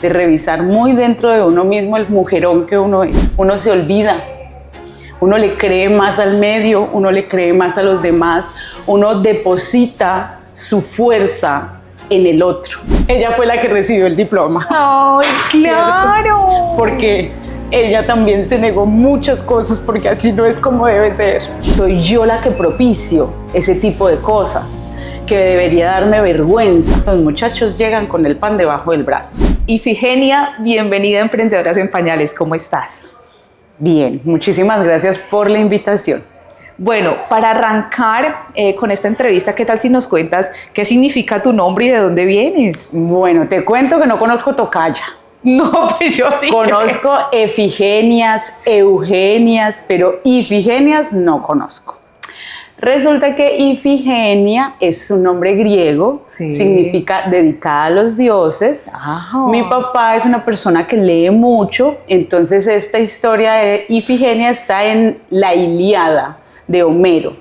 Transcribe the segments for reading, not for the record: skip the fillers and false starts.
de revisar muy dentro de uno mismo el mujerón que uno es. Uno se olvida, uno le cree más al medio, uno le cree más a los demás, uno deposita su fuerza en el otro. Ella fue la que recibió el diploma. ¡Ay, claro! ¿Cierto? Porque ella también se negó muchas cosas porque así no es como debe ser. Soy yo la que propicio ese tipo de cosas que debería darme vergüenza. Los muchachos llegan con el pan debajo del brazo. Ifigenia, bienvenida a Emprendedoras en Pañales. ¿Cómo estás? Bien, muchísimas gracias por la invitación. Bueno, para arrancar con esta entrevista, ¿qué tal si nos cuentas qué significa tu nombre y de dónde vienes? Bueno, te cuento que no conozco tocaya. No, pues yo sí. Conozco Efigenias, Eugenias, pero Ifigenias no conozco. Resulta que Ifigenia es un nombre griego, sí. Significa dedicada a los dioses. Oh. Mi papá es una persona que lee mucho, entonces esta historia de Ifigenia está en la Ilíada de Homero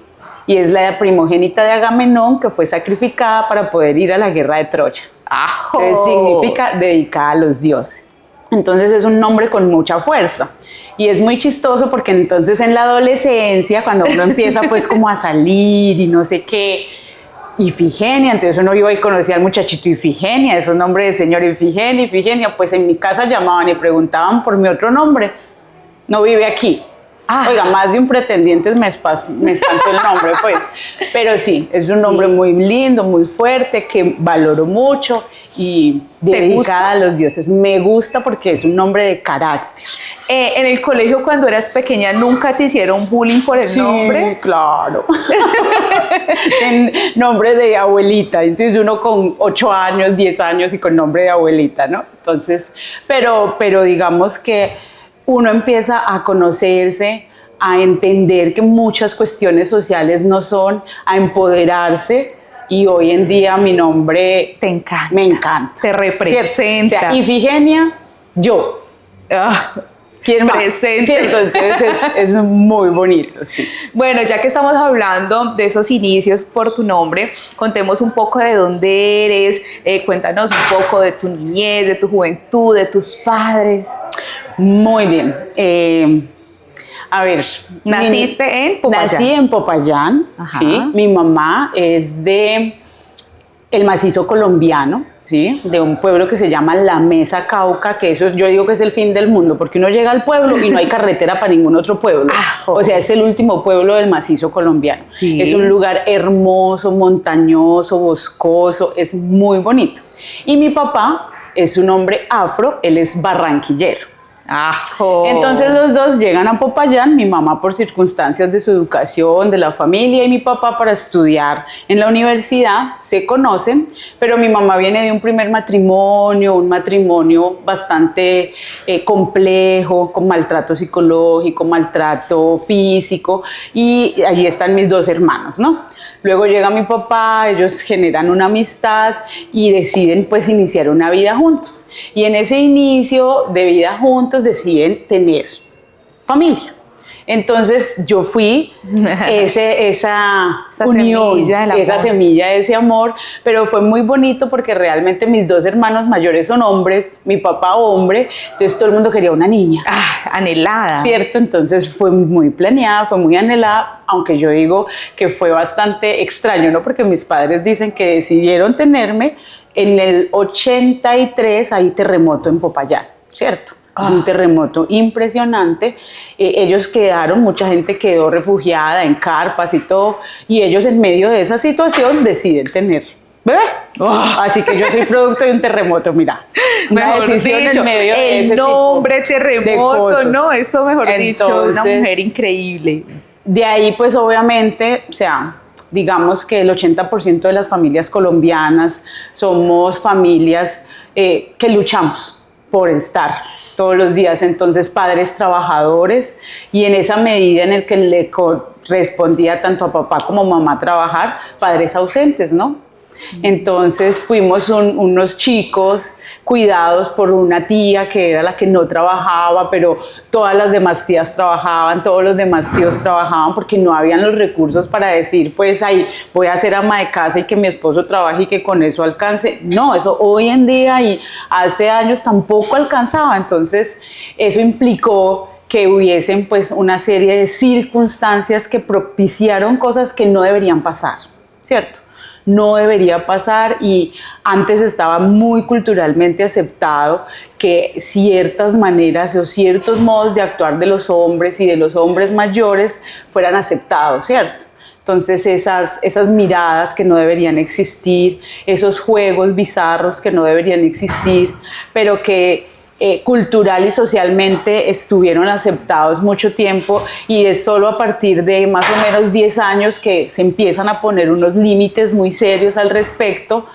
y es la primogénita de Agamenón que fue sacrificada para poder ir a la guerra de Troya. Entonces, significa dedicada a los dioses. Entonces es un nombre con mucha fuerza. Y es muy chistoso porque entonces en la adolescencia, cuando uno empieza pues como a salir y no sé qué, Ifigenia, entonces uno iba y conocía al muchachito Ifigenia, esos nombres de señor Ifigenia, Ifigenia, pues en mi casa llamaban y preguntaban por mi otro nombre. No vive aquí. Oiga, más de un pretendiente me espantó el nombre, pues. Pero sí, es un nombre muy lindo, muy fuerte, que valoro mucho y dedicada a los dioses. Me gusta porque es un nombre de carácter. En el colegio, cuando eras pequeña, ¿nunca te hicieron bullying por el nombre? Sí, claro. En nombre de abuelita. Entonces uno con 8 años, 10 años y con nombre de abuelita, ¿no? Entonces, pero digamos que uno empieza a conocerse, a entender que muchas cuestiones sociales no son, a empoderarse, y hoy en día mi nombre te encanta, me encanta, te representa. O sea, Ifigenia, yo. ¿Quién más? Presente. ¿Cierto? Entonces es muy bonito, sí. Bueno, ya que estamos hablando de esos inicios por tu nombre, contemos un poco de dónde eres, cuéntanos un poco de tu niñez, de tu juventud, de tus padres. Muy bien. A ver. ¿Naciste en Popayán? Nací en Popayán, sí. Mi mamá es de el macizo colombiano, ¿sí? De un pueblo que se llama La Mesa Cauca, que eso yo digo que es el fin del mundo, porque uno llega al pueblo y no hay carretera para ningún otro pueblo. O sea, es el último pueblo del macizo colombiano. Sí. Es un lugar hermoso, montañoso, boscoso, es muy bonito. Y mi papá es un hombre afro, él es barranquillero. Entonces los dos llegan a Popayán, mi mamá por circunstancias de su educación, de la familia, y mi papá para estudiar en la universidad, se conocen, pero mi mamá viene de un primer matrimonio, un matrimonio bastante complejo, con maltrato psicológico, maltrato físico, y allí están mis dos hermanos, ¿no? Luego llega mi papá, ellos generan una amistad y deciden pues iniciar una vida juntos. Y en ese inicio de vida juntos deciden tener familia. Entonces yo fui esa unión, esa semilla de ese amor, pero fue muy bonito porque realmente mis dos hermanos mayores son hombres, mi papá hombre, entonces todo el mundo quería una niña. Anhelada. ¿Cierto? Entonces fue muy planeada, fue muy anhelada, aunque yo digo que fue bastante extraño, ¿no? Porque mis padres dicen que decidieron tenerme en el 83, hay terremoto en Popayán, ¿cierto? Un terremoto impresionante. Ellos quedaron, mucha gente quedó refugiada en carpas y todo, y ellos en medio de esa situación deciden tener bebé. Así que yo soy producto de un terremoto, mira. Mejor dicho, en medio de ese nombre terremoto, ¿no? Eso mejor dicho, una mujer increíble. De ahí pues obviamente, o sea, digamos que el 80% de las familias colombianas somos familias que luchamos por estar todos los días, entonces padres trabajadores, y en esa medida en el que le correspondía tanto a papá como a mamá trabajar, padres ausentes, ¿no? Entonces fuimos unos chicos cuidados por una tía que era la que no trabajaba, pero todas las demás tías trabajaban, todos los demás tíos trabajaban porque no habían los recursos para decir, pues ahí voy a ser ama de casa y que mi esposo trabaje y que con eso alcance. No, eso hoy en día y hace años tampoco alcanzaba. Entonces eso implicó que hubiesen pues una serie de circunstancias que propiciaron cosas que no deberían pasar, ¿cierto? No debería pasar, y antes estaba muy culturalmente aceptado que ciertas maneras o ciertos modos de actuar de los hombres y de los hombres mayores fueran aceptados, ¿cierto? Entonces esas miradas que no deberían existir, esos juegos bizarros que no deberían existir, pero que cultural y socialmente estuvieron aceptados mucho tiempo, y es solo a partir de más o menos 10 años que se empiezan a poner unos límites muy serios al respecto,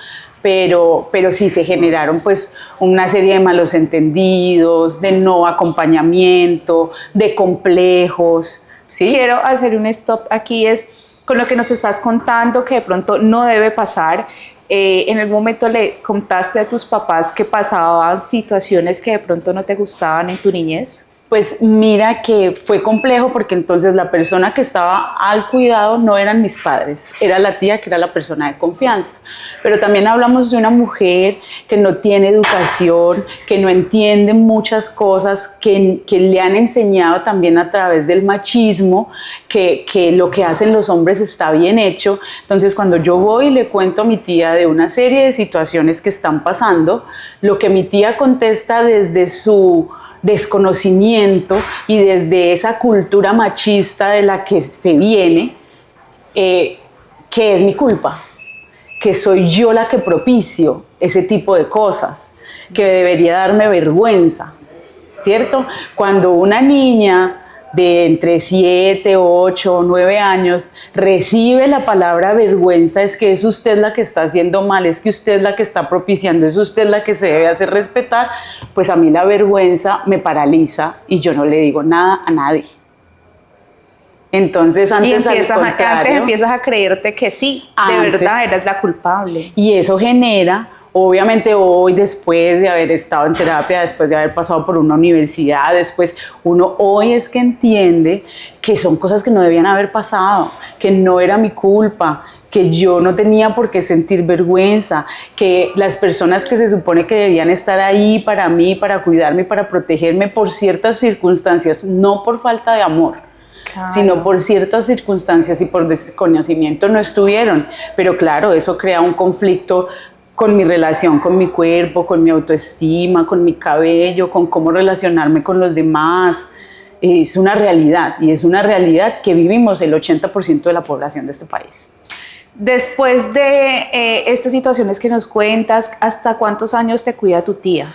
pero sí se generaron pues una serie de malos entendidos, de no acompañamiento, de complejos, ¿sí? Quiero hacer un stop aquí, es con lo que nos estás contando que de pronto no debe pasar. En algún momento le contaste a tus papás que pasaban situaciones que de pronto no te gustaban en tu niñez. Pues mira que fue complejo, porque entonces la persona que estaba al cuidado no eran mis padres, era la tía, que era la persona de confianza. Pero también hablamos de una mujer que no tiene educación, que no entiende muchas cosas, que le han enseñado también a través del machismo que lo que hacen los hombres está bien hecho. Entonces cuando yo voy y le cuento a mi tía de una serie de situaciones que están pasando, lo que mi tía contesta desde su desconocimiento y desde esa cultura machista de la que se viene, que es mi culpa, que soy yo la que propicio ese tipo de cosas, que debería darme vergüenza, ¿cierto? Cuando una niña de entre 7, 8 o 9 años recibe la palabra vergüenza, es que es usted la que está haciendo mal, es que usted es la que está propiciando, es usted la que se debe hacer respetar, pues a mí la vergüenza me paraliza y yo no le digo nada a nadie. Entonces antes empiezas a creerte que sí, de verdad eras la culpable. Y eso genera, obviamente hoy, después de haber estado en terapia, después de haber pasado por una universidad, después uno hoy es que entiende que son cosas que no debían haber pasado, que no era mi culpa, que yo no tenía por qué sentir vergüenza, que las personas que se supone que debían estar ahí para mí, para cuidarme, para protegerme por ciertas circunstancias, no por falta de amor, claro, sino por ciertas circunstancias y por desconocimiento, no estuvieron. Pero claro, eso crea un conflicto con mi relación con mi cuerpo, con mi autoestima, con mi cabello, con cómo relacionarme con los demás. Es una realidad, y es una realidad que vivimos el 80% de la población de este país. Después de estas situaciones que nos cuentas, ¿hasta cuántos años te cuida tu tía?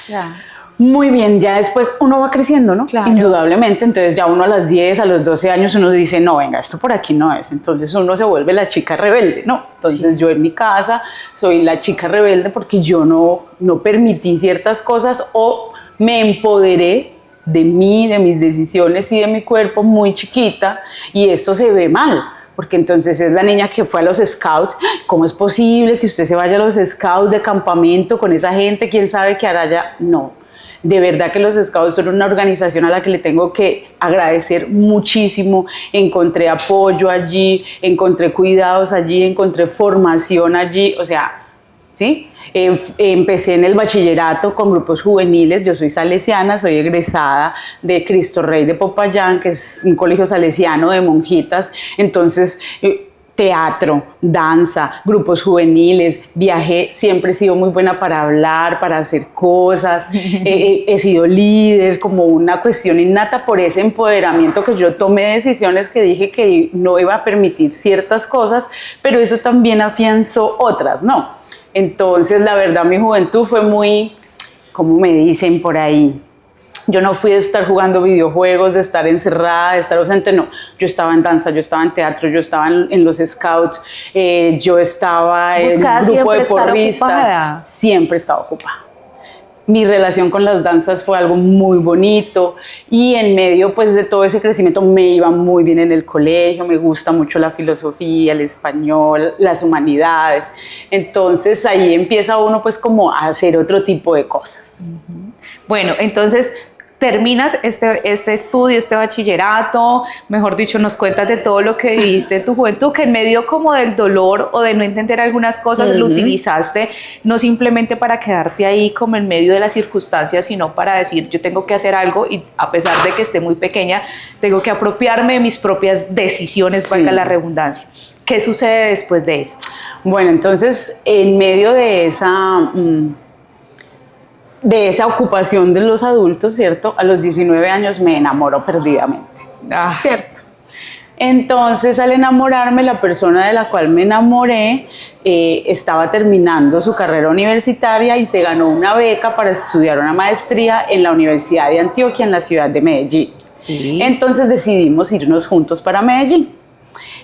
Ya. Muy bien, ya después uno va creciendo, ¿no? Claro. Indudablemente, entonces ya uno a los 10, a los 12 años uno dice, no, venga, esto por aquí no es. Entonces uno se vuelve la chica rebelde, ¿no? Entonces sí, yo en mi casa soy la chica rebelde porque yo no permití ciertas cosas, o me empoderé de mí, de mis decisiones y de mi cuerpo muy chiquita, y esto se ve mal. Porque entonces es la niña que fue a los scouts. ¿Cómo es posible que usted se vaya a los scouts de campamento con esa gente? ¿Quién sabe qué hará allá? No. De verdad que los scouts son una organización a la que le tengo que agradecer muchísimo. Encontré apoyo allí, encontré cuidados allí, encontré formación allí, o sea, ¿sí? Empecé en el bachillerato con grupos juveniles. Yo soy salesiana, soy egresada de Cristo Rey de Popayán, que es un colegio salesiano de monjitas. Entonces, teatro, danza, grupos juveniles, viajé, siempre he sido muy buena para hablar, para hacer cosas, he sido líder, como una cuestión innata por ese empoderamiento que yo tomé decisiones que dije que no iba a permitir ciertas cosas, pero eso también afianzó otras, ¿no? Entonces, la verdad, mi juventud fue muy, como me dicen por ahí, yo no fui de estar jugando videojuegos, de estar encerrada, de estar ausente, no. Yo estaba en danza, yo estaba en teatro, yo estaba en los scouts, yo estaba en un grupo de porristas. Siempre estaba ocupada. Mi relación con las danzas fue algo muy bonito y en medio pues de todo ese crecimiento me iba muy bien en el colegio, me gusta mucho la filosofía, el español, las humanidades. Entonces ahí empieza uno pues como a hacer otro tipo de cosas. Bueno, entonces terminas este estudio, este bachillerato, mejor dicho, nos cuentas de todo lo que viviste en tu juventud, que en medio como del dolor o de no entender algunas cosas, lo utilizaste no simplemente para quedarte ahí como en medio de las circunstancias, sino para decir, yo tengo que hacer algo y a pesar de que esté muy pequeña, tengo que apropiarme de mis propias decisiones, valga la redundancia. ¿Qué sucede después de esto? Bueno, entonces, en medio de esa ocupación de los adultos, ¿cierto? A los 19 años me enamoro perdidamente, ¿cierto? Entonces, al enamorarme, la persona de la cual me enamoré estaba terminando su carrera universitaria y se ganó una beca para estudiar una maestría en la Universidad de Antioquia, en la ciudad de Medellín. Sí. Entonces decidimos irnos juntos para Medellín.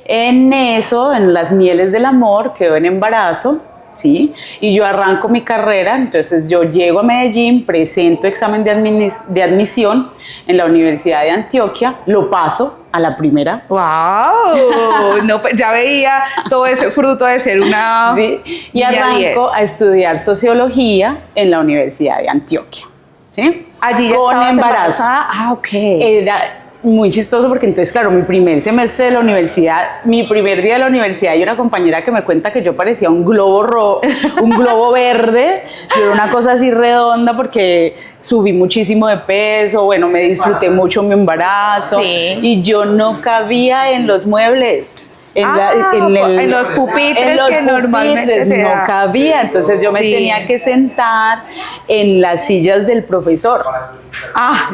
En eso, en las mieles del amor, quedó en embarazo, ¿sí? Y yo arranco mi carrera, entonces yo llego a Medellín, presento examen de admisión en la Universidad de Antioquia, lo paso a la primera. ¡Wow! No, ya veía todo ese fruto de ser una... Sí, y arranco a estudiar sociología en la Universidad de Antioquia, ¿sí? Allí ya con estabas embarazo. Ah, ok. Era muy chistoso porque entonces, claro, mi primer semestre de la universidad, mi primer día de la universidad, hay una compañera que me cuenta que yo parecía un globo un globo verde, yo era una cosa así redonda porque subí muchísimo de peso, bueno, me disfruté mucho mi embarazo y yo no cabía en los muebles. En los pupitres que normalmente se da. No cabía, entonces yo me tenía que sentar en las sillas del profesor.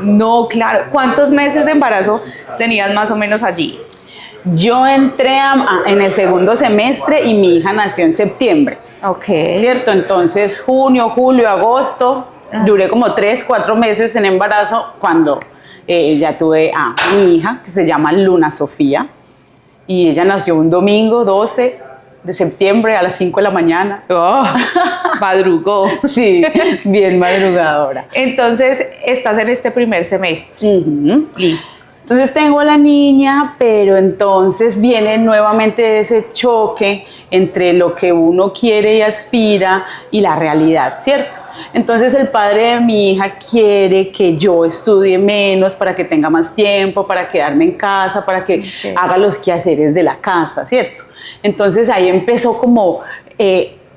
No, claro. ¿Cuántos meses de embarazo tenías más o menos allí? Yo entré en el segundo semestre y mi hija nació en septiembre. Ok. ¿Cierto? Entonces, junio, julio, agosto, duré como 3, 4 meses en embarazo cuando ya tuve a mi hija, que se llama Luna Sofía. Y ella nació un domingo 12 de septiembre a las 5 de la mañana. Madrugó. Sí, bien madrugadora. Entonces, estás en este primer semestre. Listo. Entonces tengo a la niña, pero entonces viene nuevamente ese choque entre lo que uno quiere y aspira y la realidad, ¿cierto? Entonces el padre de mi hija quiere que yo estudie menos para que tenga más tiempo, para quedarme en casa, para que haga los quehaceres de la casa, ¿cierto? Entonces ahí empezó como,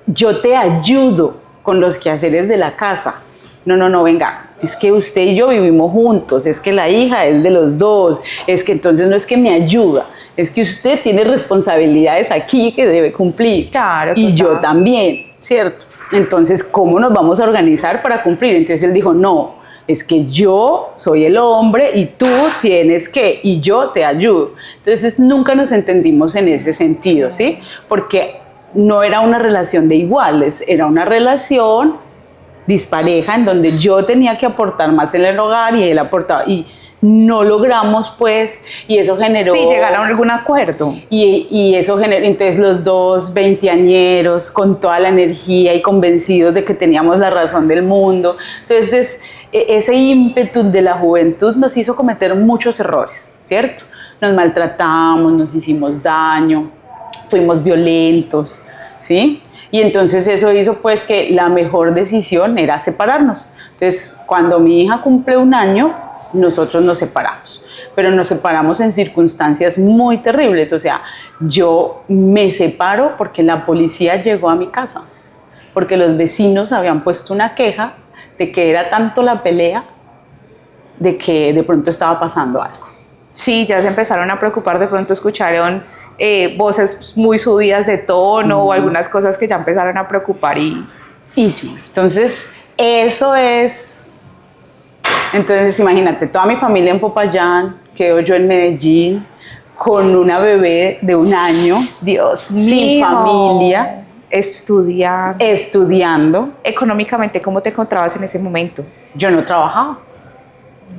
yo te ayudo con los quehaceres de la casa. No, venga, es que usted y yo vivimos juntos, es que la hija es de los dos, es que entonces no es que me ayuda, es que usted tiene responsabilidades aquí que debe cumplir. Claro, y yo también, ¿cierto? Entonces, ¿cómo nos vamos a organizar para cumplir? Entonces él dijo, no, es que yo soy el hombre y tú tienes que, y yo te ayudo. Entonces nunca nos entendimos en ese sentido, ¿sí? Porque no era una relación de iguales, era una relación dispareja en donde yo tenía que aportar más en el hogar y él aportaba y no logramos pues y eso generó... Sí, llegaron a algún acuerdo. Y eso generó, entonces los dos veinteañeros con toda la energía y convencidos de que teníamos la razón del mundo. Entonces ese ímpetu de la juventud nos hizo cometer muchos errores, ¿cierto? Nos maltratamos, nos hicimos daño, fuimos violentos, ¿sí? Y entonces eso hizo pues que la mejor decisión era separarnos. Entonces cuando mi hija cumple 1 año, nosotros nos separamos. Pero nos separamos en circunstancias muy terribles. O sea, yo me separo porque la policía llegó a mi casa. Porque los vecinos habían puesto una queja de que era tanto la pelea de que de pronto estaba pasando algo. Sí, ya se empezaron a preocupar, de pronto escucharon voces muy subidas de tono o algunas cosas que ya empezaron a preocupar y sí, entonces eso es, entonces imagínate, toda mi familia en Popayán, quedo yo en Medellín con una bebé de 1 año, Dios mío, sin familia, estudiando. Económicamente, ¿cómo te encontrabas en ese momento? Yo no trabajaba.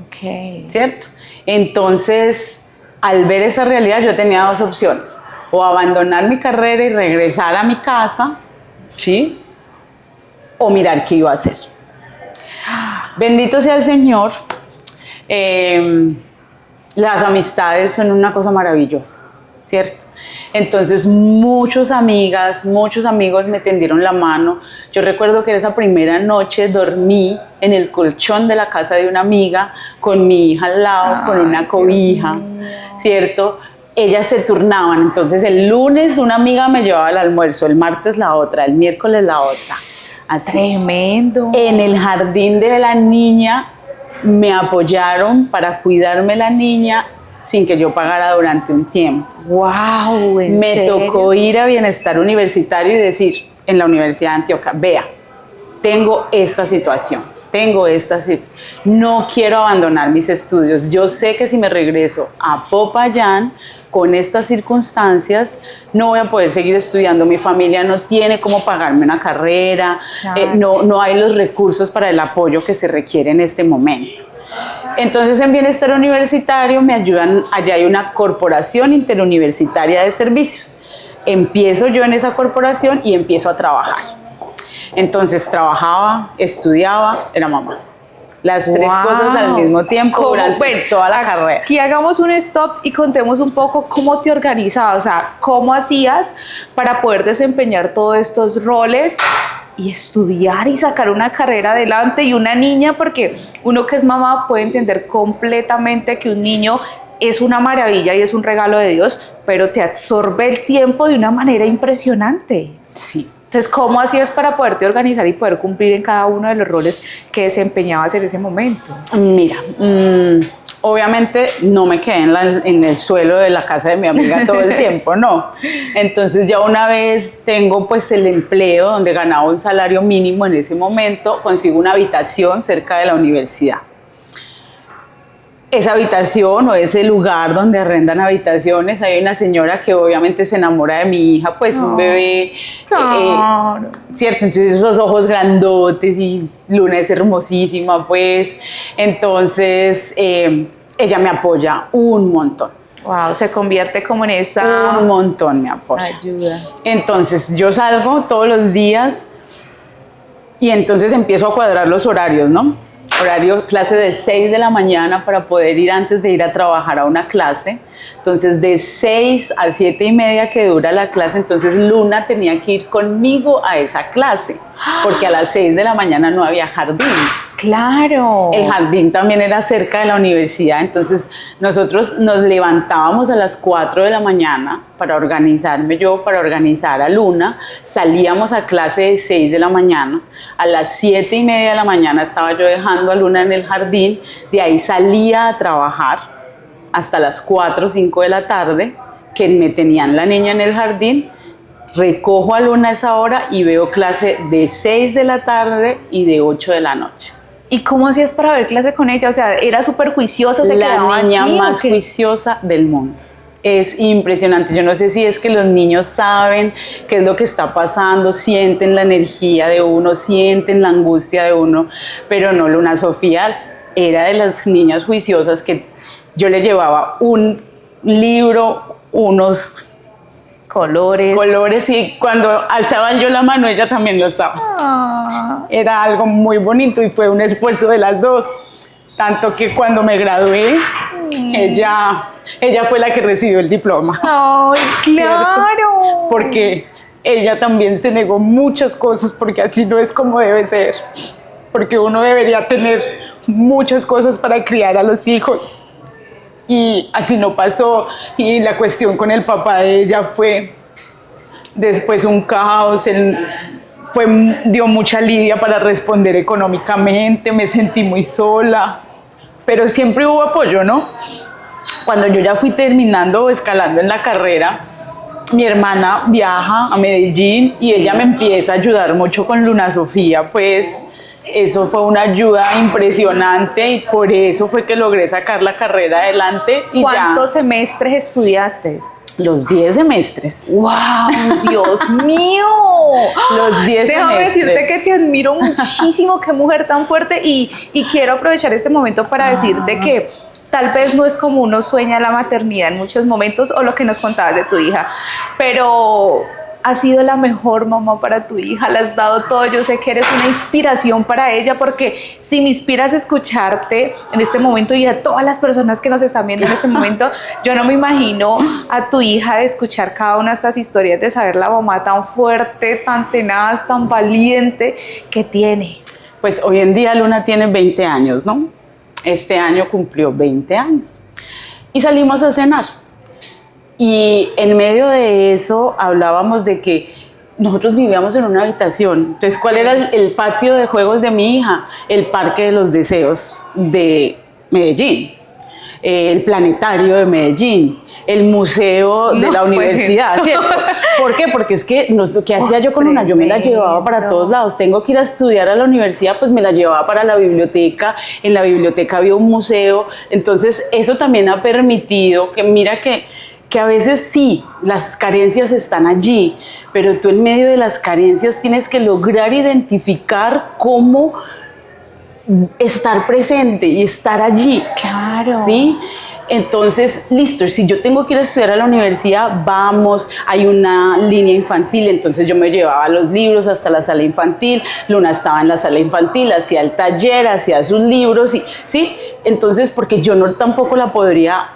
Ok. ¿Cierto? Entonces, al ver esa realidad, yo tenía 2 opciones. O abandonar mi carrera y regresar a mi casa, ¿sí? O mirar qué iba a hacer. Bendito sea el Señor. Las amistades son una cosa maravillosa, ¿cierto? Entonces muchas amigas, muchos amigos me tendieron la mano. Yo recuerdo que esa primera noche dormí en el colchón de la casa de una amiga con mi hija al lado, con una cobija, ¿cierto? Ellas se turnaban, entonces el lunes una amiga me llevaba el almuerzo, el martes la otra, el miércoles la otra. Así. Tremendo. En el jardín de la niña me apoyaron para cuidarme la niña sin que yo pagara durante un tiempo. ¡Wow! Me tocó ir a Bienestar Universitario y decir en la Universidad de Antioquia, vea, tengo esta situación, no quiero abandonar mis estudios. Yo sé que si me regreso a Popayán con estas circunstancias, no voy a poder seguir estudiando. Mi familia no tiene cómo pagarme una carrera, claro. No hay los recursos para el apoyo que se requiere en este momento. Entonces en Bienestar Universitario me ayudan, allá hay una corporación interuniversitaria de servicios. Empiezo yo en esa corporación y empiezo a trabajar. Entonces trabajaba, estudiaba, era mamá. Las tres cosas al mismo tiempo durante toda la carrera. Aquí hagamos un stop y contemos un poco cómo te organizabas, o sea, cómo hacías para poder desempeñar todos estos roles y estudiar y sacar una carrera adelante y una niña, porque uno que es mamá puede entender completamente que un niño es una maravilla y es un regalo de Dios, pero te absorbe el tiempo de una manera impresionante. Sí. Entonces, ¿cómo hacías para poderte organizar y poder cumplir en cada uno de los roles que desempeñabas en ese momento? Mira, obviamente no me quedé en el suelo de la casa de mi amiga todo el tiempo, no. Entonces ya una vez tengo pues el empleo donde ganaba un salario mínimo en ese momento, consigo una habitación cerca de la universidad. Esa habitación o ese lugar donde arrendan habitaciones, hay una señora que obviamente se enamora de mi hija, pues un bebé, claro. ¿cierto? Entonces esos ojos grandotes y Luna es hermosísima, pues. Entonces ella me apoya un montón. Wow, se convierte como en esa... Un montón me apoya. Ayuda. Entonces yo salgo todos los días y entonces empiezo a cuadrar los horarios, ¿no? Horario, clase de 6 de la mañana para poder ir antes de ir a trabajar a una clase. Entonces de 6 a 7:30 que dura la clase, entonces Luna tenía que ir conmigo a esa clase, porque a las 6 de la mañana no había jardín. ¡Claro! El jardín también era cerca de la universidad, entonces nosotros nos levantábamos a las 4 de la mañana para organizarme yo, para organizar a Luna, salíamos a clase de 6 de la mañana, a las 7:30 de la mañana estaba yo dejando a Luna en el jardín, de ahí salía a trabajar hasta las 4 o 5 de la tarde, que me tenían la niña en el jardín, recojo a Luna a esa hora y veo clase de 6 de la tarde y de 8 de la noche. ¿Y cómo hacías para ver clase con ella? O sea, ¿era súper juiciosa? ¿Se quedaba La niña aquí, más juiciosa del mundo. Es impresionante. Yo no sé si es que los niños saben qué es lo que está pasando, sienten la energía de uno, sienten la angustia de uno, pero no, Luna Sofía era de las niñas juiciosas que yo le llevaba un libro, unos colores y cuando alzaban yo la mano ella también lo alzaba. Era algo muy bonito y fue un esfuerzo de las dos, tanto que cuando me gradué ella fue la que recibió el diploma. ¡Ay, claro! ¿Cierto? Porque ella también se negó muchas cosas, porque así no es como debe ser, porque uno debería tener muchas cosas para criar a los hijos. Y así no pasó, y la cuestión con el papá de ella fue después un caos, dio mucha lidia para responder económicamente, me sentí muy sola, pero siempre hubo apoyo, ¿no? Cuando yo ya fui terminando o escalando en la carrera, mi hermana viaja a Medellín y ella me empieza a ayudar mucho con Luna Sofía, pues eso fue una ayuda impresionante y por eso fue que logré sacar la carrera adelante. Y ¿cuántos semestres estudiaste? Los 10 semestres. ¡Wow! ¡Dios mío! Los 10 Déjame semestres. decirte que te admiro muchísimo, qué mujer tan fuerte, y quiero aprovechar este momento para decirte que tal vez no es como uno sueña la maternidad en muchos momentos o lo que nos contabas de tu hija, pero has sido la mejor mamá para tu hija, le has dado todo, yo sé que eres una inspiración para ella, porque si me inspiras a escucharte en este momento y a todas las personas que nos están viendo en este momento, yo no me imagino a tu hija de escuchar cada una de estas historias, de saber la mamá tan fuerte, tan tenaz, tan valiente que tiene. Pues hoy en día Luna tiene 20 años, ¿no? Este año cumplió 20 años. Y salimos a cenar. Y en medio de eso hablábamos de que nosotros vivíamos en una habitación. Entonces, ¿cuál era el patio de juegos de mi hija? El Parque de los Deseos de Medellín, el Planetario de Medellín, el Museo de la Universidad, ¿cierto? ¿Por qué? Porque es que, ¿qué hacía yo con una? Yo me la llevaba para todos lados. Tengo que ir a estudiar a la universidad, pues me la llevaba para la biblioteca. En la biblioteca había un museo. Entonces, eso también ha permitido que, mira que a veces sí, las carencias están allí, pero tú en medio de las carencias tienes que lograr identificar cómo estar presente y estar allí. Claro. ¿Sí? Entonces, listo, si yo tengo que ir a estudiar a la universidad, vamos, hay una línea infantil, entonces yo me llevaba los libros hasta la sala infantil, Luna estaba en la sala infantil, hacía el taller, hacía sus libros, ¿sí? Entonces, porque yo no tampoco la podría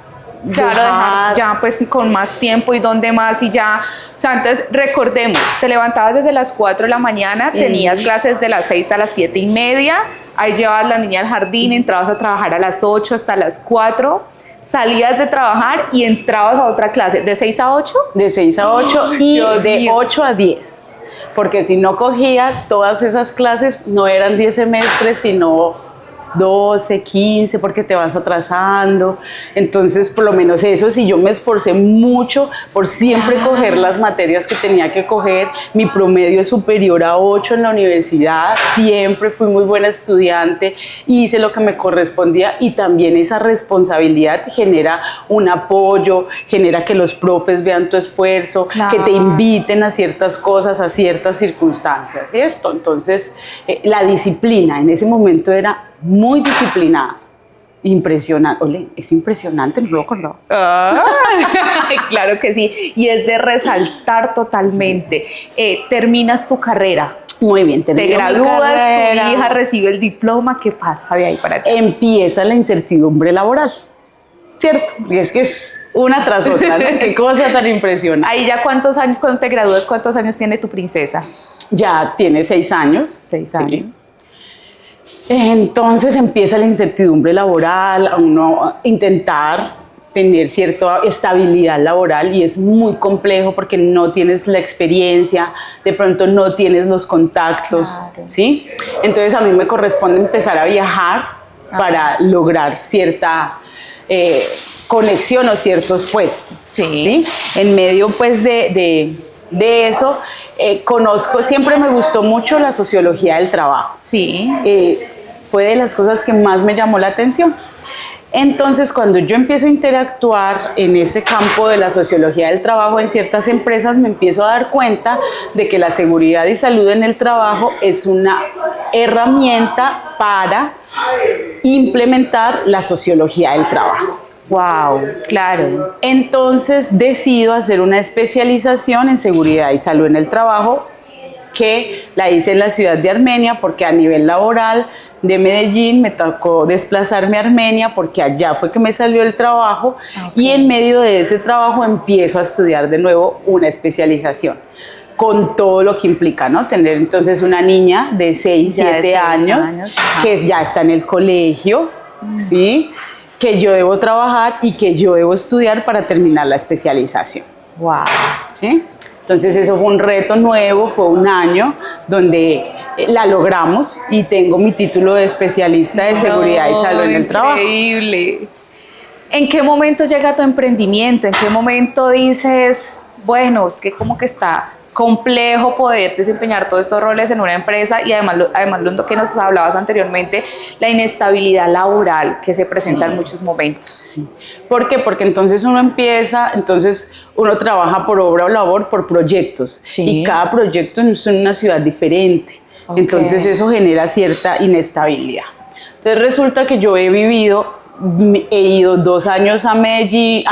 dejar ya pues con más tiempo y donde más y ya, o sea, entonces recordemos, te levantabas desde las 4 de la mañana, tenías clases de las 6 a las 7:30, ahí llevabas la niña al jardín, entrabas a trabajar a las 8 hasta las 4, salías de trabajar y entrabas a otra clase, ¿de 6 a 8? De 6 a 8 y Dios de mío. 8 a 10, porque si no cogía todas esas clases, no eran 10 semestres, sino 12, 15, porque te vas atrasando. Entonces, por lo menos eso, si yo me esforcé mucho por siempre coger las materias que tenía que coger, mi promedio es superior a 8 en la universidad, siempre fui muy buena estudiante, hice lo que me correspondía y también esa responsabilidad genera un apoyo, genera que los profes vean tu esfuerzo, Claro. que te inviten a ciertas cosas, a ciertas circunstancias, ¿cierto? Entonces, la disciplina en ese momento era muy disciplinada. Impresionante. Ole, es impresionante, no lo acordaba. Claro que sí, y es de resaltar totalmente. Terminas tu carrera, Muy bien, te terminó mi gradúas, carrera. tu hija recibe el diploma, ¿qué pasa de ahí para allá? Empieza la incertidumbre laboral, ¿cierto? Y es que es una tras otra, ¿no? Qué cosa tan impresionante. Ahí ya cuántos años, cuando te gradúas, ¿cuántos años tiene tu princesa? Ya tiene 6 años. 6 años. Sí. Entonces empieza la incertidumbre laboral, a uno intentar tener cierta estabilidad laboral y es muy complejo porque no tienes la experiencia, de pronto no tienes los contactos, Claro. ¿sí? Entonces a mí me corresponde empezar a viajar para lograr cierta conexión o ciertos puestos, Sí. En medio pues de eso, conozco, siempre me gustó mucho la sociología del trabajo. Sí. Fue de las cosas que más me llamó la atención. Entonces, cuando yo empiezo a interactuar en ese campo de la sociología del trabajo en ciertas empresas, me empiezo a dar cuenta de que la seguridad y salud en el trabajo es una herramienta para implementar la sociología del trabajo. Wow, claro. Entonces decido hacer una especialización en seguridad y salud en el trabajo, que la hice en la ciudad de Armenia, porque a nivel laboral de Medellín me tocó desplazarme a Armenia, porque allá fue que me salió el trabajo, y en medio de ese trabajo empiezo a estudiar de nuevo una especialización, con todo lo que implica, ¿no? Tener entonces una niña de 6, Ya de 7 6 años, ajá. que ya está en el colegio, ¿sí? Que yo debo trabajar y que yo debo estudiar para terminar la especialización, Wow. ¿sí? Entonces eso fue un reto nuevo, fue un año donde la logramos y tengo mi título de especialista de seguridad y salud en el trabajo. Increíble. ¿En qué momento llega tu emprendimiento? ¿En qué momento dices, bueno, es que como que está complejo poder desempeñar todos estos roles en una empresa y además lo que nos hablabas anteriormente, la inestabilidad laboral que se presenta en muchos momentos? Sí. ¿Por qué? Porque entonces uno trabaja por obra o labor, por proyectos, Sí. y cada proyecto es en una ciudad diferente. Ok. Entonces eso genera cierta inestabilidad. Entonces resulta que yo he ido 2 años a Medellín,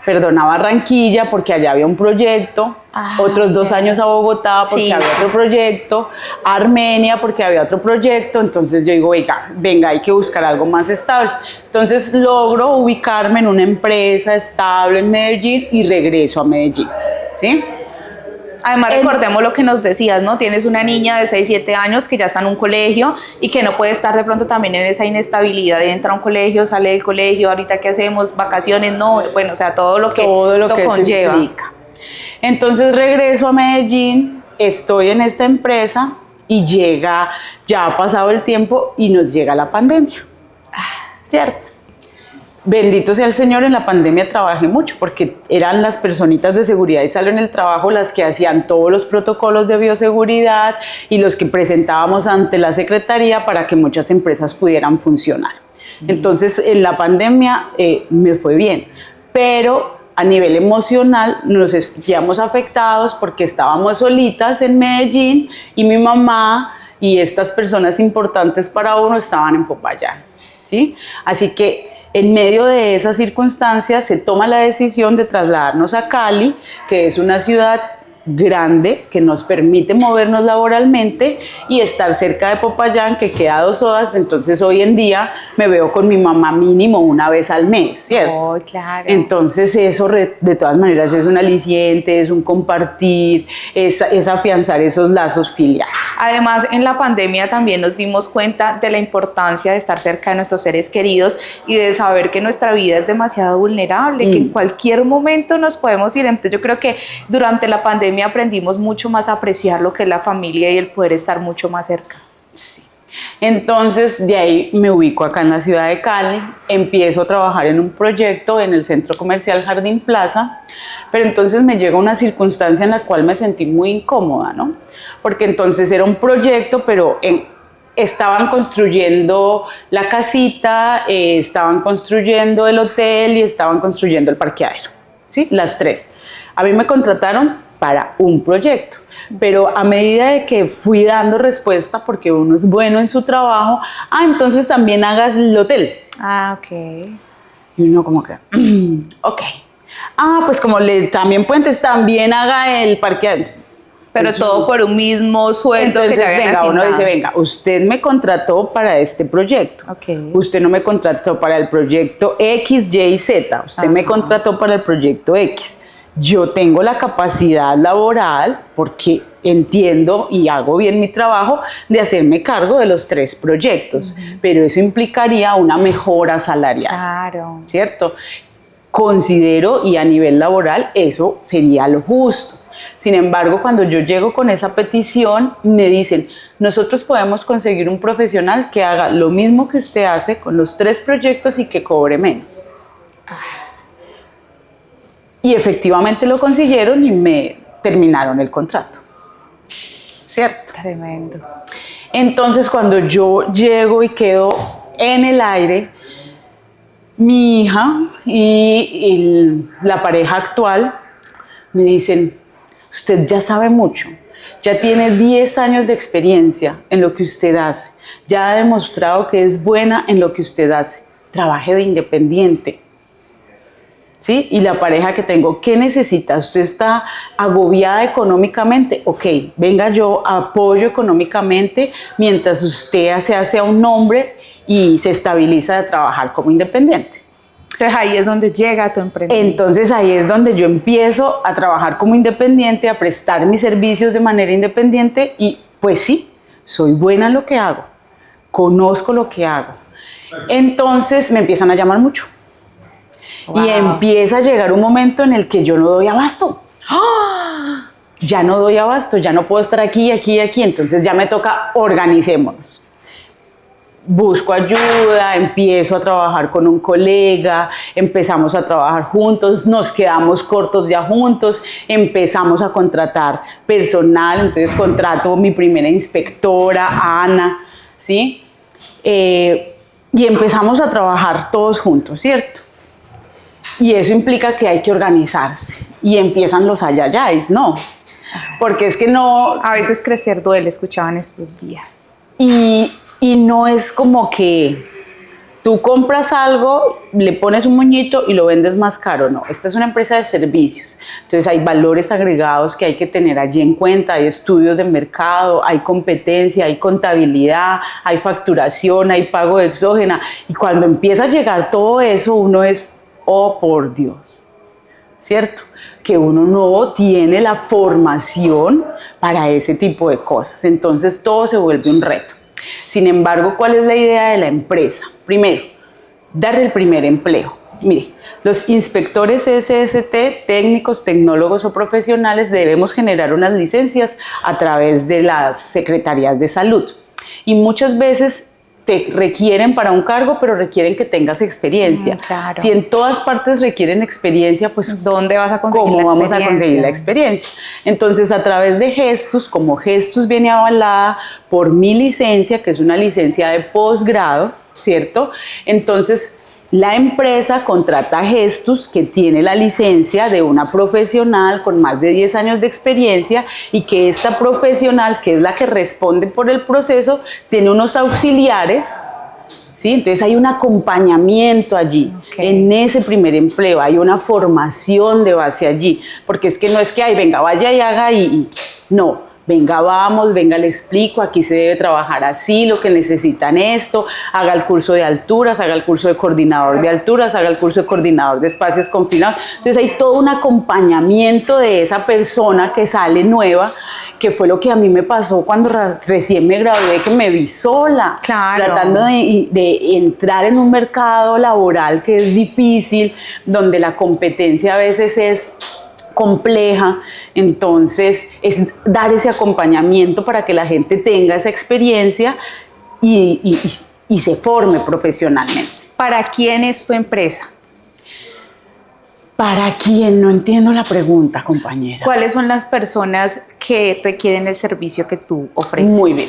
perdón, a Barranquilla porque allá había un proyecto, otros 2 años a Bogotá porque había otro proyecto, a Armenia porque había otro proyecto. Entonces yo digo, venga, hay que buscar algo más estable. Entonces logro ubicarme en una empresa estable en Medellín y regreso a Medellín, ¿sí? Además, recordemos lo que nos decías, ¿no? Tienes una niña de 6, 7 años que ya está en un colegio y que no puede estar de pronto también en esa inestabilidad de entrar a un colegio, sale del colegio, ahorita qué hacemos, vacaciones, no, bueno, o sea, todo lo que eso conlleva. Implica. Entonces regreso a Medellín, estoy en esta empresa y ya ha pasado el tiempo y nos llega la pandemia, ¿cierto? Bendito sea el Señor, en la pandemia trabajé mucho porque eran las personitas de seguridad y salud en el trabajo las que hacían todos los protocolos de bioseguridad y los que presentábamos ante la Secretaría para que muchas empresas pudieran funcionar. Entonces, en la pandemia me fue bien, pero a nivel emocional nos sentíamos afectados porque estábamos solitas en Medellín y mi mamá y estas personas importantes para uno estaban en Popayán, ¿sí? Así que en medio de esas circunstancias se toma la decisión de trasladarnos a Cali, que es una ciudad grande que nos permite movernos laboralmente y estar cerca de Popayán, que queda a 2 horas. Entonces hoy en día me veo con mi mamá mínimo una vez al mes, ¿cierto? Oh, claro. Entonces eso de todas maneras es un aliciente, es un compartir, es afianzar esos lazos filiales. Además, en la pandemia también nos dimos cuenta de la importancia de estar cerca de nuestros seres queridos y de saber que nuestra vida es demasiado vulnerable, que en cualquier momento nos podemos ir. Entonces yo creo que durante la pandemia aprendimos mucho más a apreciar lo que es la familia y el poder estar mucho más cerca. Sí. Entonces de ahí me ubico acá en la ciudad de Cali, empiezo a trabajar en un proyecto en el centro comercial Jardín Plaza, pero entonces me llega una circunstancia en la cual me sentí muy incómoda, ¿no? Porque entonces era un proyecto, pero estaban construyendo la casita, estaban construyendo el hotel y estaban construyendo el parqueadero, ¿sí? Las 3. A mí me contrataron para un proyecto, pero a medida de que fui dando respuesta, porque uno es bueno en su trabajo, entonces también hagas el hotel. Ok. Y uno como que, ok. Pues como también Puentes, también haga el parqueadero. Pero pues, todo por un mismo sueldo. Entonces, uno dice, venga, usted me contrató para este proyecto. Okay. Usted no me contrató para el proyecto X, Y y Z. Usted me contrató para el proyecto X. Yo tengo la capacidad laboral, porque entiendo y hago bien mi trabajo, de hacerme cargo de los 3 proyectos, pero eso implicaría una mejora salarial. Claro. ¿Cierto? Considero, y a nivel laboral, eso sería lo justo. Sin embargo, cuando yo llego con esa petición, me dicen, nosotros podemos conseguir un profesional que haga lo mismo que usted hace con los 3 proyectos y que cobre menos. Y efectivamente lo consiguieron y me terminaron el contrato, ¿cierto? Tremendo. Entonces, cuando yo llego y quedo en el aire, mi hija y la pareja actual me dicen, usted ya sabe mucho, ya tiene 10 años de experiencia en lo que usted hace, ya ha demostrado que es buena en lo que usted hace, trabaje de independiente. ¿Sí? Y la pareja que tengo, ¿qué necesita? ¿Usted está agobiada económicamente? Ok, venga, yo apoyo económicamente mientras usted se hace a un nombre y se estabiliza de trabajar como independiente. Entonces ahí es donde llega tu emprendimiento. Entonces ahí es donde yo empiezo a trabajar como independiente, a prestar mis servicios de manera independiente y pues sí, soy buena en lo que hago, conozco lo que hago. Entonces me empiezan a llamar mucho. Wow. Y empieza a llegar un momento en el que yo no doy abasto. Ya no doy abasto, ya no puedo estar aquí, entonces ya me toca, organicémonos. Busco ayuda, empiezo a trabajar con un colega, empezamos a trabajar juntos, nos quedamos cortos ya juntos, empezamos a contratar personal, entonces contrato mi primera inspectora, Ana, ¿sí? Y empezamos a trabajar todos juntos, ¿cierto? Y eso implica que hay que organizarse y empiezan los ayayáis, ¿no? Porque es que no... A veces crecer duele, escuchaban estos días. Y no es como que tú compras algo, le pones un moñito y lo vendes más caro. No, esta es una empresa de servicios. Entonces hay valores agregados que hay que tener allí en cuenta, hay estudios de mercado, hay competencia, hay contabilidad, hay facturación, hay pago de exógena. Y cuando empieza a llegar todo eso, uno es, oh por Dios, ¿cierto? Que uno no tiene la formación para ese tipo de cosas. Entonces todo se vuelve un reto. Sin embargo, ¿cuál es la idea de la empresa? Primero, darle el primer empleo. Mire, los inspectores SST, técnicos, tecnólogos o profesionales, debemos generar unas licencias a través de las secretarías de salud. Y muchas veces te requieren para un cargo, pero requieren que tengas experiencia. Claro. Si en todas partes requieren experiencia, pues ¿dónde vas a conseguir ¿cómo la vamos a conseguir la experiencia? Entonces, a través de Gestus, como Gestus viene avalada por mi licencia, que es una licencia de posgrado, ¿cierto? Entonces, la empresa contrata a Gestus, que tiene la licencia de una profesional con más de 10 años de experiencia, y que esta profesional, que es la que responde por el proceso, tiene unos auxiliares, ¿sí? Entonces hay un acompañamiento allí, en ese primer empleo, hay una formación de base allí, porque es que no es que, ay, venga, vaya y haga no. Venga, vamos, venga, le explico, aquí se debe trabajar así, lo que necesitan esto, haga el curso de alturas, haga el curso de coordinador de alturas, haga el curso de coordinador de espacios confinados. Entonces hay todo un acompañamiento de esa persona que sale nueva, que fue lo que a mí me pasó cuando recién me gradué, que me vi sola, claro, tratando de entrar en un mercado laboral que es difícil, donde la competencia a veces es compleja. Entonces es dar ese acompañamiento para que la gente tenga esa experiencia y se forme profesionalmente. ¿Para quién es tu empresa? ¿Para quién? No entiendo la pregunta, compañera. ¿Cuáles son las personas que requieren el servicio que tú ofreces? Muy bien.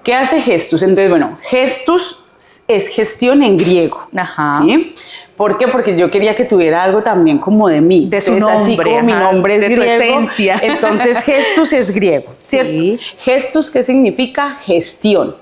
¿Qué hace Gestus? Entonces, bueno, Gestus es gestión en griego. Ajá. ¿Sí? ¿Por qué? Porque yo quería que tuviera algo también como de mí. De su entonces, nombre. Así como mi nombre es de griego, tu esencia. entonces Gestus es griego, ¿cierto? Sí. Gestus, ¿qué significa? Gestión.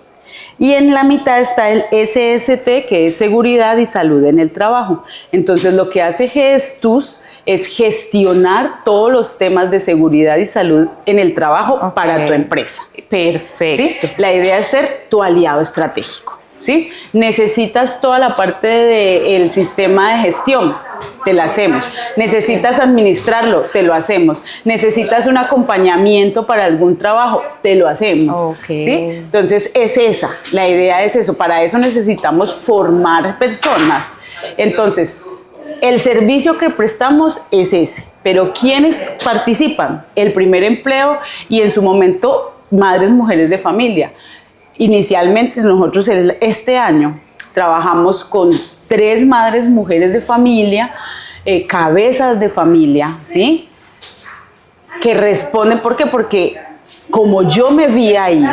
Y en la mitad está el SST, que es seguridad y salud en el trabajo. Entonces lo que hace Gestus es gestionar todos los temas de seguridad y salud en el trabajo para tu empresa. Perfecto. ¿Sí? La idea es ser tu aliado estratégico. ¿Sí? Necesitas toda la parte del sistema de gestión, te la hacemos. Necesitas administrarlo, te lo hacemos. Necesitas un acompañamiento para algún trabajo, te lo hacemos. ¿Sí? Entonces es esa, la idea es eso. Para eso necesitamos formar personas. Entonces, el servicio que prestamos es ese. Pero ¿quiénes participan? El primer empleo y en su momento madres, mujeres de familia. Inicialmente nosotros este año trabajamos con 3 madres, mujeres de familia, cabezas de familia, ¿sí? Que responden, ¿por qué? Porque como yo me vi ahí,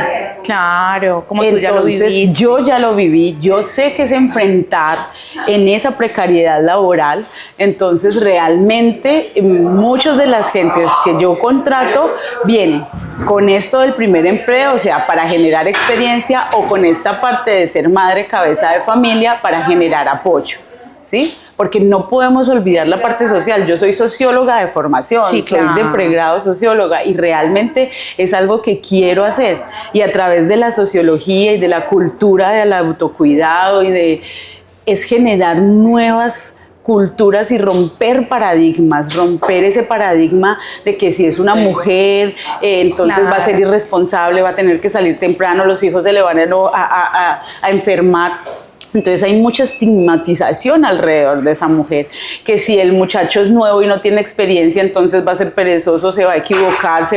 claro, como tú ya lo viviste. Yo ya lo viví, yo sé que es enfrentar en esa precariedad laboral. Entonces realmente muchas de las gentes que yo contrato vienen con esto del primer empleo, o sea, para generar experiencia, o con esta parte de ser madre, cabeza de familia, para generar apoyo. ¿Sí? Porque no podemos olvidar la parte social. Yo soy socióloga de formación, sí, claro. Soy de pregrado socióloga y realmente es algo que quiero hacer. Y a través de la sociología y de la cultura del autocuidado es generar nuevas culturas y romper paradigmas, romper ese paradigma de que si es una mujer, entonces va a ser irresponsable, va a tener que salir temprano, los hijos se le van a enfermar. Entonces hay mucha estigmatización alrededor de esa mujer, que si el muchacho es nuevo y no tiene experiencia, entonces va a ser perezoso, se va a equivocar,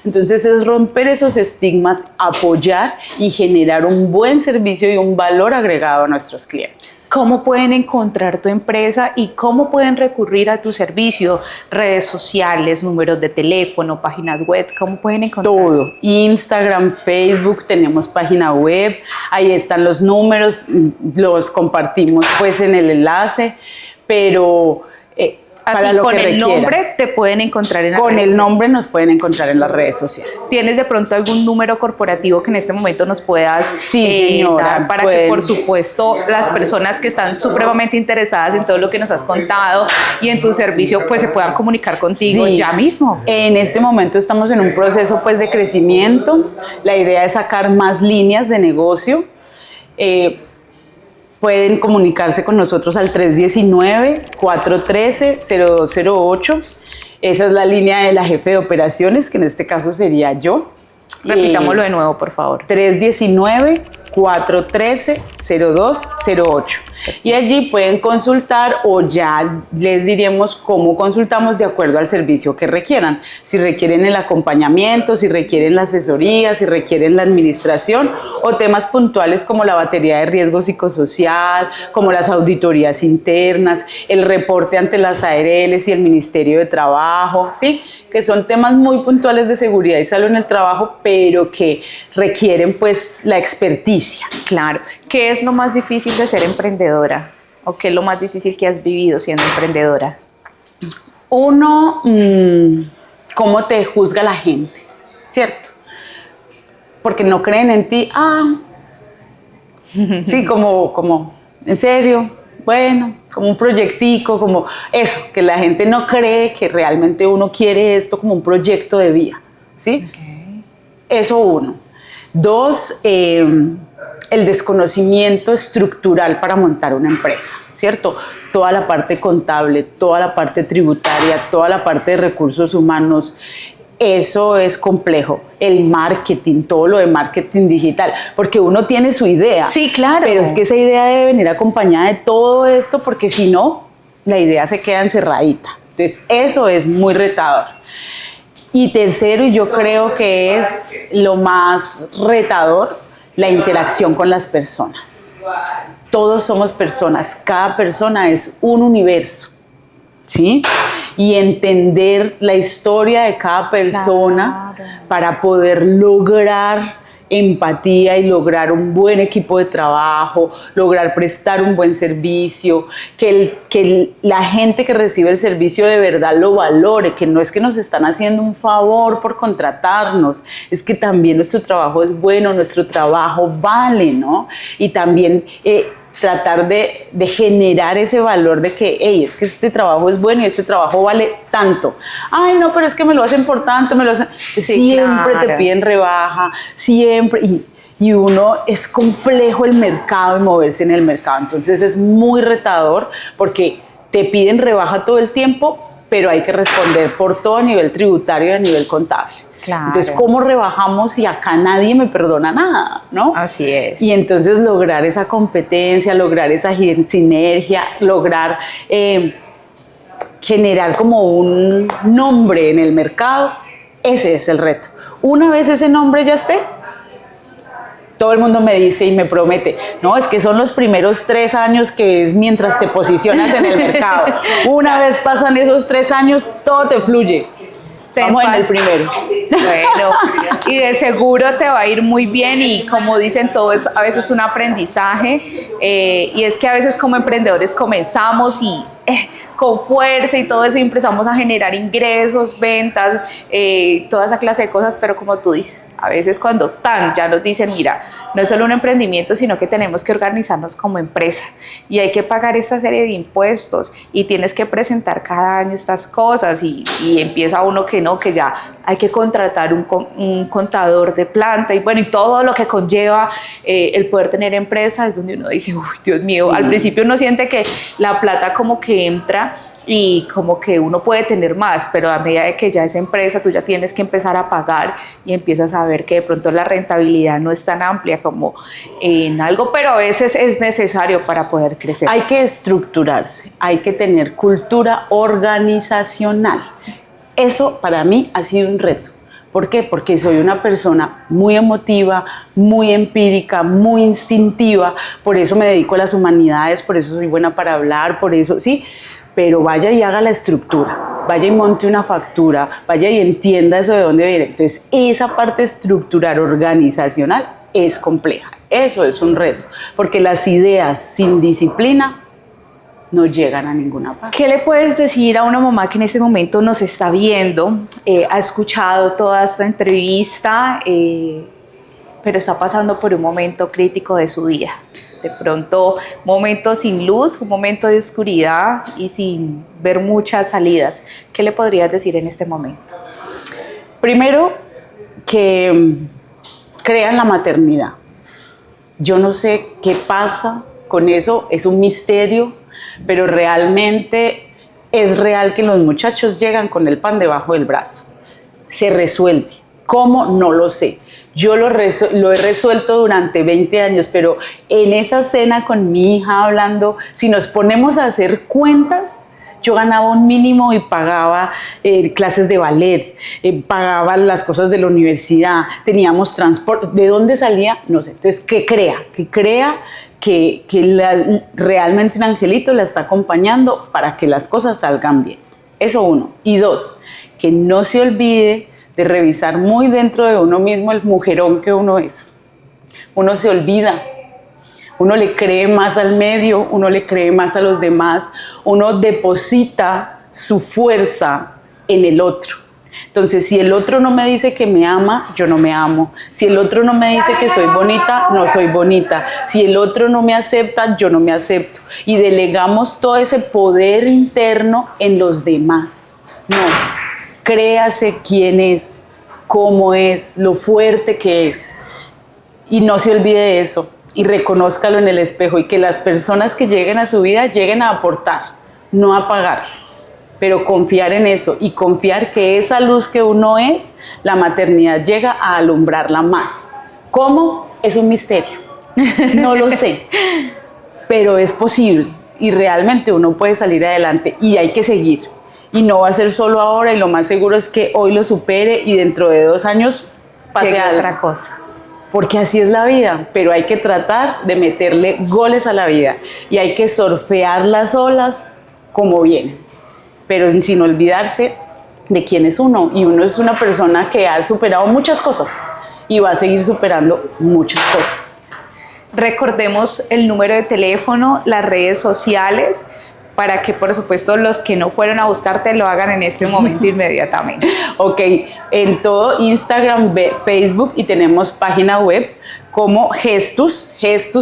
Entonces es romper esos estigmas, apoyar y generar un buen servicio y un valor agregado a nuestros clientes. ¿Cómo pueden encontrar tu empresa y cómo pueden recurrir a tu servicio? Redes sociales, números de teléfono, páginas web, ¿cómo pueden encontrar? Todo, Instagram, Facebook, tenemos página web, ahí están los números, los compartimos pues en el enlace, pero Así para lo con que el requieran. nombre te pueden encontrar en las Con redes el sociales. nombre nos pueden encontrar en las redes sociales. ¿Tienes de pronto algún número corporativo que en este momento nos puedas Sí, señora, dar para que, pueden. por supuesto, las personas que están supremamente interesadas en todo lo que nos has contado y en tu servicio, pues se puedan comunicar contigo Sí. ya mismo? En este momento estamos en un proceso pues de crecimiento. La idea es sacar más líneas de negocio. Pueden comunicarse con nosotros al 319-413-0208. Esa es la línea de la jefe de operaciones, que en este caso sería yo. Repitámoslo de nuevo, por favor. 319-413-0208. Y allí pueden consultar, o ya les diremos cómo consultamos de acuerdo al servicio que requieran. Si requieren el acompañamiento, si requieren la asesoría, si requieren la administración, o temas puntuales como la batería de riesgo psicosocial, como las auditorías internas, el reporte ante las ARLs y el Ministerio de Trabajo, ¿sí? Que son temas muy puntuales de seguridad y salud en el trabajo, pero que requieren pues la experticia. Claro. ¿Qué es lo más difícil de ser emprendedora? ¿O qué es lo más difícil que has vivido siendo emprendedora? Uno, cómo te juzga la gente, ¿cierto? Porque no creen en ti. Sí, como, ¿en serio? Bueno, como un proyectico, como eso, que la gente no cree que realmente uno quiere esto como un proyecto de vida, ¿sí? Okay. Eso uno. Dos, el desconocimiento estructural para montar una empresa, ¿cierto? Toda la parte contable, toda la parte tributaria, toda la parte de recursos humanos, eso es complejo. El marketing, todo lo de marketing digital, porque uno tiene su idea. Sí, claro. Pero es que esa idea debe venir acompañada de todo esto, porque si no, la idea se queda encerradita. Entonces, eso es muy retador. Y tercero, y yo creo que es lo más retador, la interacción con las personas. Todos somos personas, cada persona es un universo, ¿sí? Y entender la historia de cada persona, claro, para poder lograr empatía y lograr un buen equipo de trabajo, lograr prestar un buen servicio, que la gente que recibe el servicio de verdad lo valore, que no es que nos están haciendo un favor por contratarnos, es que también nuestro trabajo es bueno, nuestro trabajo vale, ¿no? Y también tratar de generar ese valor de que, hey, es que este trabajo es bueno y este trabajo vale tanto. Ay, no, pero es que me lo hacen por tanto, me lo hacen. Sí, siempre claro, te piden rebaja, siempre. Y uno, es complejo el mercado y moverse en el mercado. Entonces es muy retador porque te piden rebaja todo el tiempo, pero hay que responder por todo a nivel tributario y a nivel contable. Claro. Entonces, ¿cómo rebajamos si acá nadie me perdona nada, ¿no? Así es. Y entonces lograr esa competencia, lograr esa sinergia, lograr generar como un nombre en el mercado, ese es el reto. Una vez ese nombre ya esté, todo el mundo me dice y me promete, no, es que son los primeros 3 años que es mientras te posicionas en el mercado. Una vez pasan esos 3 años, todo te fluye. Vamos en el primero. Bueno, y de seguro te va a ir muy bien y como dicen, todo es a veces un aprendizaje y es que a veces como emprendedores comenzamos y con fuerza y todo eso y empezamos a generar ingresos, ventas, toda esa clase de cosas, pero como tú dices, a veces cuando ya nos dicen, mira, no es solo un emprendimiento, sino que tenemos que organizarnos como empresa y hay que pagar esta serie de impuestos y tienes que presentar cada año estas cosas y empieza uno que no, que ya hay que contratar un contador de planta y bueno, y todo lo que conlleva el poder tener empresa es donde uno dice, uy, Dios mío, sí. Al principio uno siente que la plata como que entra y como que uno puede tener más, pero a medida de que ya es empresa, tú ya tienes que empezar a pagar y empiezas a ver que de pronto la rentabilidad no es tan amplia como en algo, pero a veces es necesario para poder crecer. Hay que estructurarse, hay que tener cultura organizacional. Eso para mí ha sido un reto. ¿Por qué? Porque soy una persona muy emotiva, muy empírica, muy instintiva, por eso me dedico a las humanidades, por eso soy buena para hablar, por eso, sí, pero vaya y haga la estructura, vaya y monte una factura, vaya y entienda eso de dónde viene. Entonces, esa parte estructural organizacional es compleja, eso es un reto, porque las ideas sin disciplina no llegan a ninguna parte. ¿Qué le puedes decir a una mamá que en este momento nos está viendo, ha escuchado toda esta entrevista, pero está pasando por un momento crítico de su vida? De pronto, momento sin luz, un momento de oscuridad y sin ver muchas salidas. ¿Qué le podrías decir en este momento? Primero, que crean la maternidad. Yo no sé qué pasa con eso, es un misterio, pero realmente es real que los muchachos llegan con el pan debajo del brazo. Se resuelve. ¿Cómo? No lo sé. Yo lo he resuelto durante 20 años, pero en esa cena con mi hija hablando, si nos ponemos a hacer cuentas, yo ganaba un mínimo y pagaba clases de ballet, pagaba las cosas de la universidad, teníamos transporte. ¿De dónde salía? No sé. Entonces, que crea que realmente un angelito la está acompañando para que las cosas salgan bien. Eso uno. Y dos, que no se olvide de revisar muy dentro de uno mismo el mujerón que uno es. Uno se olvida, uno le cree más al medio, uno le cree más a los demás, uno deposita su fuerza en el otro. Entonces, si el otro no me dice que me ama, yo no me amo. Si el otro no me dice que soy bonita, no soy bonita. Si el otro no me acepta, yo no me acepto. Y delegamos todo ese poder interno en los demás. No, créase quién es, cómo es, lo fuerte que es. Y no se olvide de eso. Y reconózcalo en el espejo. Y que las personas que lleguen a su vida lleguen a aportar, no a pagar. Pero confiar en eso y confiar que esa luz que uno es, la maternidad llega a alumbrarla más. ¿Cómo? Es un misterio. No lo sé. Pero es posible. Y realmente uno puede salir adelante y hay que seguir. Y no va a ser solo ahora, y lo más seguro es que hoy lo supere y dentro de 2 años pase algo. Otra cosa. Porque así es la vida, pero hay que tratar de meterle goles a la vida y hay que surfear las olas como vienen, pero sin olvidarse de quién es uno. Y uno es una persona que ha superado muchas cosas y va a seguir superando muchas cosas. Recordemos el número de teléfono, las redes sociales, para que, por supuesto, los que no fueron a buscarte lo hagan en este momento inmediatamente. Ok, en todo Instagram, Facebook, y tenemos página web como Gestus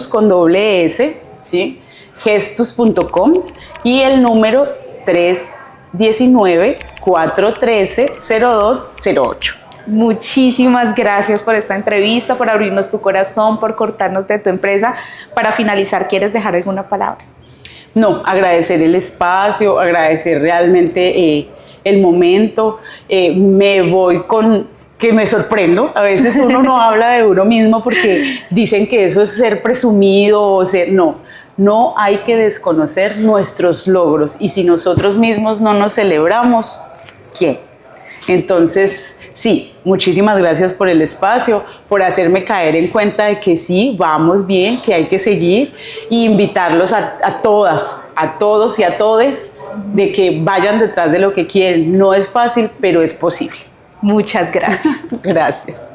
con doble S, ¿sí? Gestus.com, y el número 319-413-0208. Muchísimas gracias por esta entrevista, por abrirnos tu corazón, por contarnos de tu empresa. Para finalizar, ¿quieres dejar alguna palabra? No, agradecer el espacio, agradecer realmente el momento. Me voy con que me sorprendo. A veces uno no habla de uno mismo porque dicen que eso es ser presumido o ser... No hay que desconocer nuestros logros. Y si nosotros mismos no nos celebramos, ¿quién? Entonces, sí, muchísimas gracias por el espacio, por hacerme caer en cuenta de que sí, vamos bien, que hay que seguir, y invitarlos a todas, a todos y a todes de que vayan detrás de lo que quieren. No es fácil, pero es posible. Muchas gracias. Gracias.